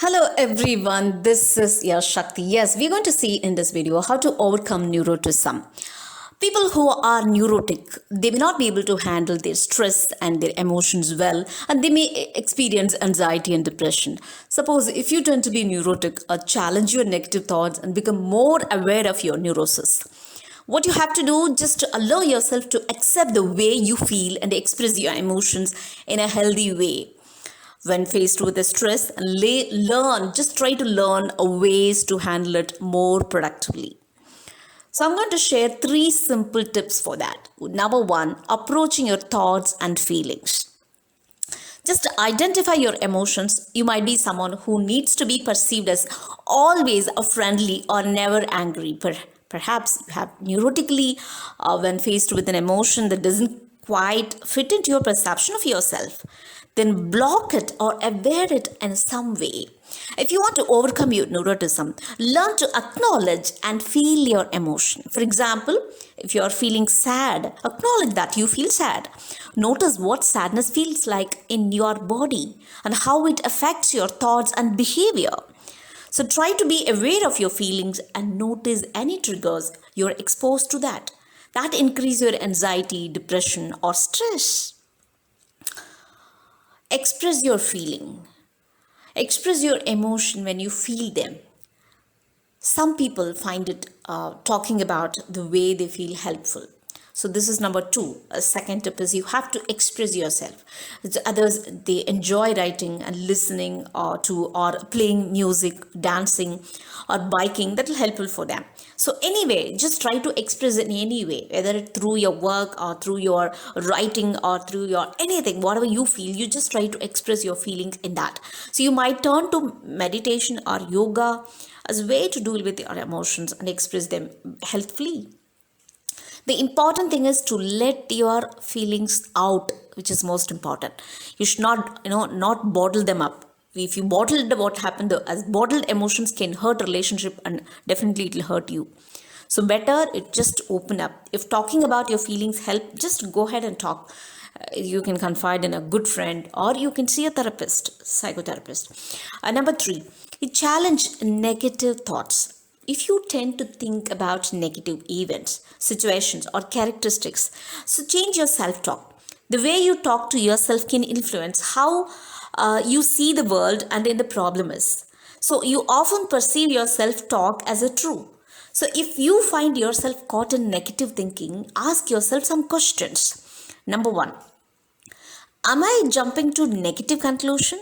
Hello everyone, this is your Shakthi. Yes, we're going to see in this video how to overcome neuroticism. People who are neurotic, they may not be able to handle their stress and their emotions well, and they may experience anxiety and depression. Suppose if you tend to be neurotic, challenge your negative thoughts and become more aware of your neurosis. What you have to do, just to allow yourself to accept the way you feel and express your emotions in a healthy way. When faced with the stress, try to learn ways to handle it more productively. So I'm going to share 3 simple tips for that. Number 1, approaching your thoughts and feelings. Just identify your emotions. You might be someone who needs to be perceived as always a friendly or never angry. Perhaps you have neurotically when faced with an emotion that doesn't quite fit into your perception of yourself, then block it or aware it in some way. If you want to overcome your neuroticism, learn to acknowledge and feel your emotion. For example, if you are feeling sad, acknowledge that you feel sad. Notice what sadness feels like in your body and how it affects your thoughts and behavior. So try to be aware of your feelings and notice any triggers you're exposed to that increase your anxiety, depression, or stress. Express your feeling. Express your emotion when you feel them. Some people find it talking about the way they feel helpful. So this is number 2. A second tip is you have to express yourself. Others, they enjoy writing and listening or playing music, dancing or biking. That will helpful for them. So anyway, just try to express it in any way, whether it's through your work or through your writing or through your anything, whatever you feel, you just try to express your feelings in that. So you might turn to meditation or yoga as a way to deal with your emotions and express them healthfully. The important thing is to let your feelings out, which is most important. You should not bottle them up. If you bottled what happened, as bottled emotions can hurt relationship and definitely it will hurt you. So better it just open up. If talking about your feelings help, just go ahead and talk. You can confide in a good friend or you can see a psychotherapist. Number 3, you challenge negative thoughts. If you tend to think about negative events, situations, or characteristics, so change your self-talk. The way you talk to yourself can influence how you see the world and then the problem is. So you often perceive your self-talk as a true. So if you find yourself caught in negative thinking, ask yourself some questions. Number 1, am I jumping to negative conclusion?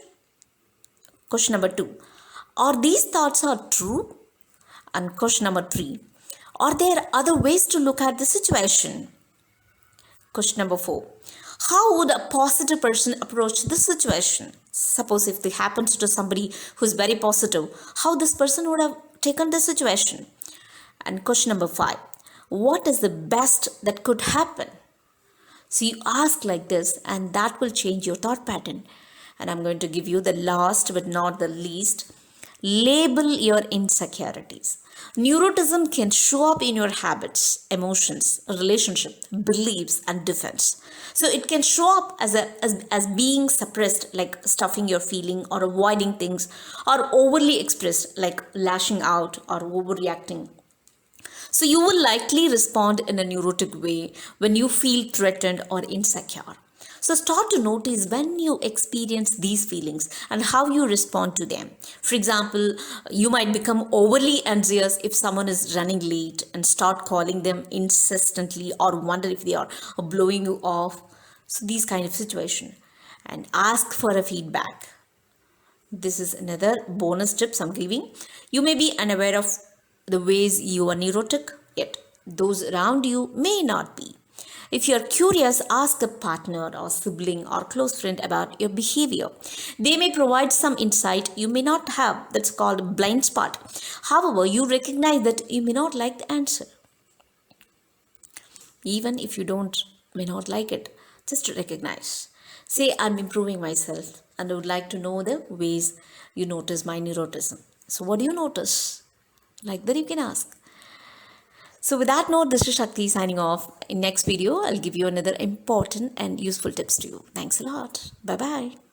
Question number 2, are these thoughts are true? And question number 3, are there other ways to look at the situation? Question number 4, how would a positive person approach this situation? Suppose if it happens to somebody who's very positive, how this person would have taken the situation? And question number 5, what is the best that could happen? So you ask like this and that will change your thought pattern. And I'm going to give you the last but not the least. Label your insecurities. Neuroticism can show up in your habits, emotions, relationship, beliefs, and defense. So it can show up as being suppressed, like stuffing your feeling or avoiding things, or overly expressed, like lashing out or overreacting. So you will likely respond in a neurotic way when you feel threatened or insecure. So start to notice when you experience these feelings and how you respond to them. For example, you might become overly anxious if someone is running late and start calling them insistently or wonder if they are blowing you off. So these kind of situation. And ask for a feedback. This is another bonus tips I'm giving. You may be unaware of the ways you are neurotic, yet those around you may not be. If you're curious, ask a partner or sibling or close friend about your behavior. They may provide some insight you may not have. That's called a blind spot. However, you recognize that you may not like the answer. Even if you may not like it, just recognize. Say, I'm improving myself and I would like to know the ways you notice my neuroticism. So what do you notice? Like that you can ask. So with that note, this is Shakthi signing off. In next video, I'll give you another important and useful tips to you. Thanks a lot. Bye-bye.